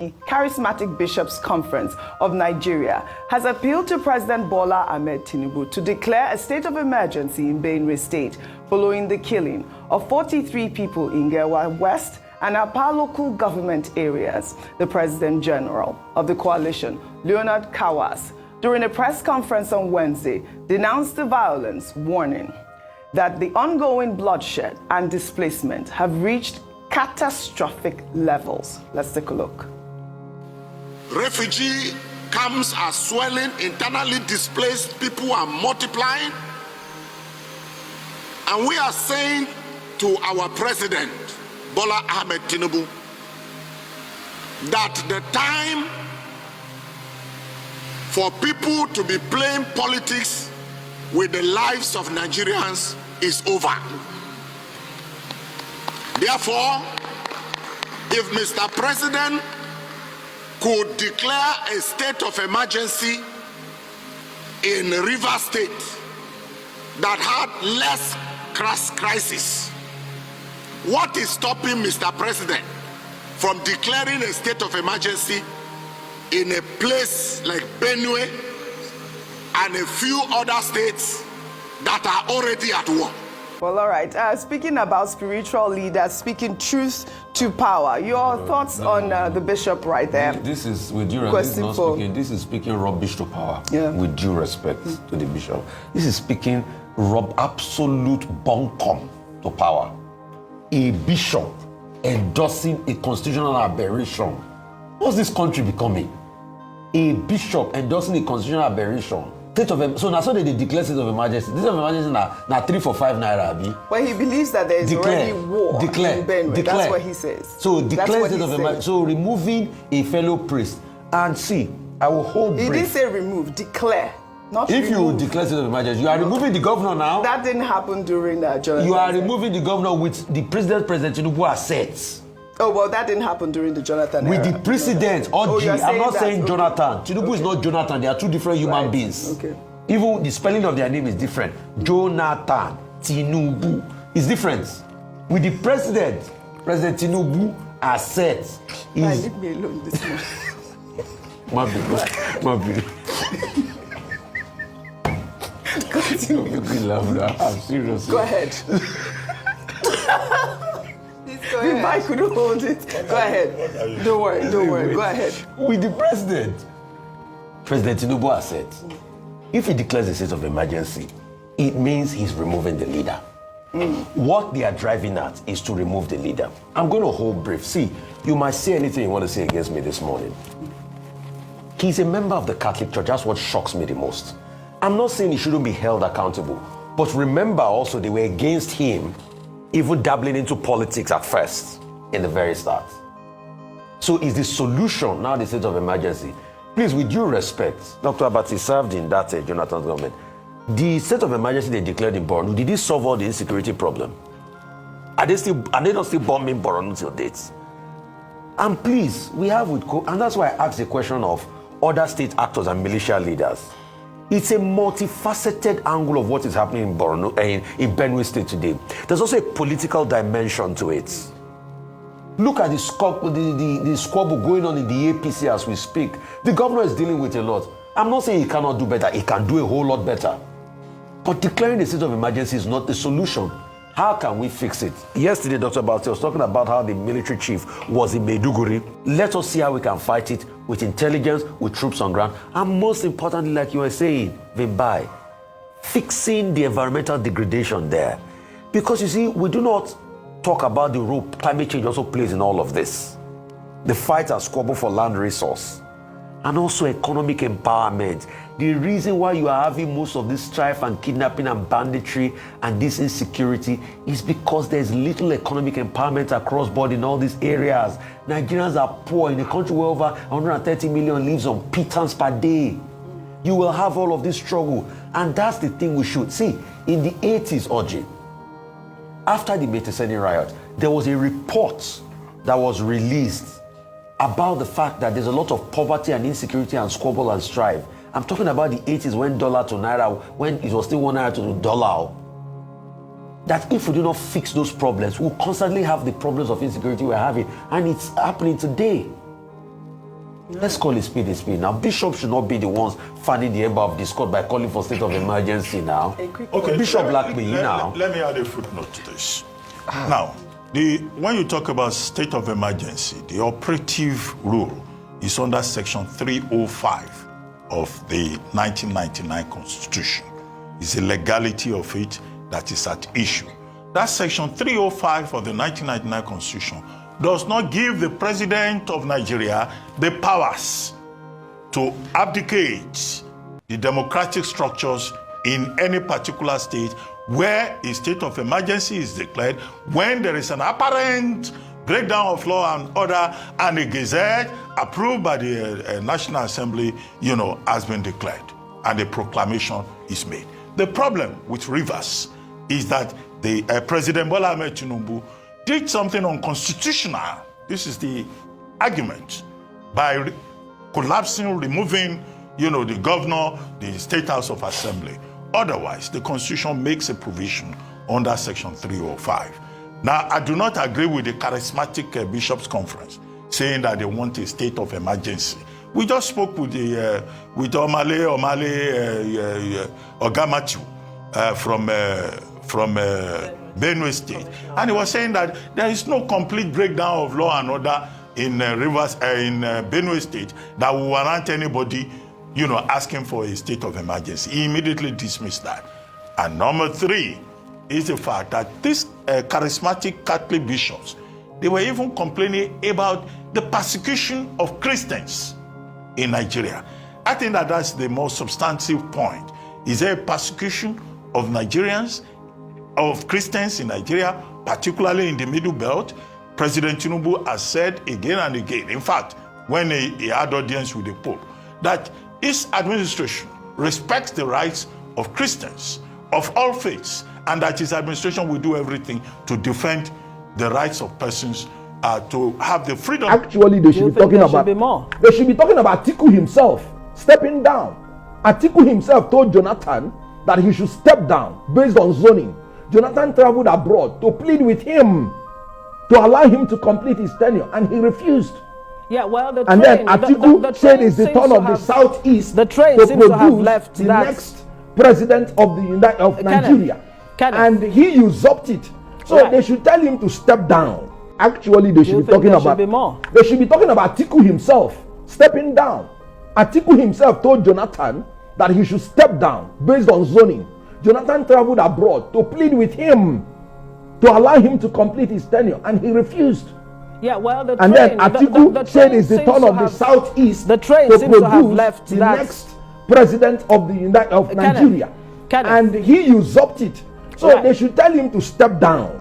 Charismatic Bishops Conference of Nigeria has appealed to President Bola Ahmed Tinubu to declare a state of emergency in Benue State following the killing of 43 people in Gewa West and Apa local government areas. The President General of the coalition, Leonard Kawas, during a press conference on Wednesday, denounced the violence, warning that the ongoing bloodshed and displacement have reached catastrophic levels. Let's take a look. Refugee camps are swelling, internally displaced people are multiplying. And we are saying to our president, Bola Ahmed Tinubu, that the time for people to be playing politics with the lives of Nigerians is over. Therefore, if Mr. President could declare a state of emergency in Rivers State that had less crisis, what is stopping Mr. President from declaring a state of emergency in a place like Benue and a few other states that are already at war? Well, all right. Speaking about spiritual leaders speaking truth to power, your thoughts on the bishop right there? This is, with due respect, this is speaking rubbish to power. Yeah. With due respect to the bishop, this is speaking absolute bunkum to power. A bishop endorsing a constitutional aberration. What's this country becoming? A bishop endorsing a constitutional aberration. So now they declare state of emergency. This of emergency now 3 for 5 naira. Well, he believes that there is already war in Benue. That's what he says. So declare state of emergency. So removing a fellow priest. And see, I will hold brief. He didn't say remove, declare. Not if remove. You declare state of emergency, you are removing the governor now. That didn't happen during Jonathan. You are removing the governor with the President Tinubu assets. Oh, well, that didn't happen during the Jonathan with era. The president, I'm not saying Jonathan. Tinubu is not Jonathan. They are two different human beings. Okay. Even the spelling of their name is different. Jonathan, Tinubu is different. With the President Tinubu assets. Leave me alone this morning. My baby. I'm serious. Go ahead. If I couldn't hold it, go ahead. Don't worry. Go ahead. With the President Tinubu assets. If he declares a state of emergency, it means he's removing the leader. What they are driving at is to remove the leader. I'm going to hold brief. See, you might say anything you want to say against me this morning. He's a member of the Catholic Church. That's what shocks me the most. I'm not saying he shouldn't be held accountable. But remember also, they were against him even dabbling into politics at first, in the very start. So is the solution now the state of emergency? Please, with due respect, Dr. Abati served in that Jonathan's government. The state of emergency they declared in Borno, did it solve all the insecurity problem? Are they not still bombing Borno till dates? And please, we have and that's why I asked the question of other state actors and militia leaders. It's a multifaceted angle of what is happening in Borno, in Benue State today. There's also a political dimension to it. Look at the squabble going on in the APC as we speak. The governor is dealing with a lot. I'm not saying he cannot do better. He can do a whole lot better. But declaring a state of emergency is not the solution. How can we fix it? Yesterday, Dr. Balti was talking about how the military chief was in Maiduguri. Let us see how we can fight it with intelligence, with troops on ground, and most importantly, like you were saying, Vimbai, fixing the environmental degradation there. Because you see, we do not talk about the role climate change also plays in all of this. The fight and squabble for land resource, and also economic empowerment. The reason why you are having most of this strife and kidnapping and banditry and this insecurity is because there's little economic empowerment across board in all these areas. Nigerians are poor in a country where over 130 million lives on pittance per day. You will have all of this struggle. And that's the thing we should see. In the 80s, Oji, after the Metiseni riot, there was a report that was released about the fact that there's a lot of poverty and insecurity and squabble and strife. I'm talking about the 80s when dollar to naira, when it was still 1 naira to the dollar. That if we do not fix those problems, we'll constantly have the problems of insecurity we're having. And it's happening today. Let's call a spade a spade. Now, bishops should not be the ones fanning the ember of discord by calling for state of emergency now. Okay, Bishop Blackman, now. Let me add a footnote to this. Now, when you talk about state of emergency, the operative rule is under Section 305 of the 1999 Constitution. It's the legality of it that is at issue. That Section 305 of the 1999 Constitution does not give the President of Nigeria the powers to abdicate the democratic structures in any particular state where a state of emergency is declared, when there is an apparent breakdown of law and order and a gazette approved by the National Assembly, has been declared and a proclamation is made. The problem with Rivers is that the President Bola Ahmed Tinubu did something unconstitutional. This is the argument, by collapsing, removing, the governor, the State House of Assembly. Otherwise, the Constitution makes a provision under Section 305. Now, I do not agree with the charismatic Bishops' Conference saying that they want a state of emergency. We just spoke with Omale Ogamatu from Benue State, and he was saying that there is no complete breakdown of law and order in Benue State that will warrant anybody, asking for a state of emergency. He immediately dismissed that. And number three is the fact that these charismatic Catholic bishops, they were even complaining about the persecution of Christians in Nigeria. I think that that's the most substantive point. Is there a persecution of Nigerians, of Christians in Nigeria, particularly in the Middle Belt? President Tinubu has said again and again, in fact, when he had audience with the Pope, that his administration respects the rights of Christians of all faiths, and that his administration will do everything to defend the rights of persons to have the freedom. Actually, they should be talking about. They should be talking about Atiku himself stepping down. Atiku himself told Jonathan that he should step down based on zoning. Jonathan traveled abroad to plead with him to allow him to complete his tenure, and he refused. Yeah, well, then Atiku said it's the turn of the Southeast to produce the next president of Nigeria, and he usurped it. So they should tell him to step down. Actually, they should be talking about. They should be talking about Atiku himself stepping down. Atiku himself told Jonathan that he should step down based on zoning. Jonathan traveled abroad to plead with him to allow him to complete his tenure, and he refused. Yeah, well, then Atiku said it's the turn of the Southeast to produce the next president of Nigeria, and he usurped it. So they should tell him to step down.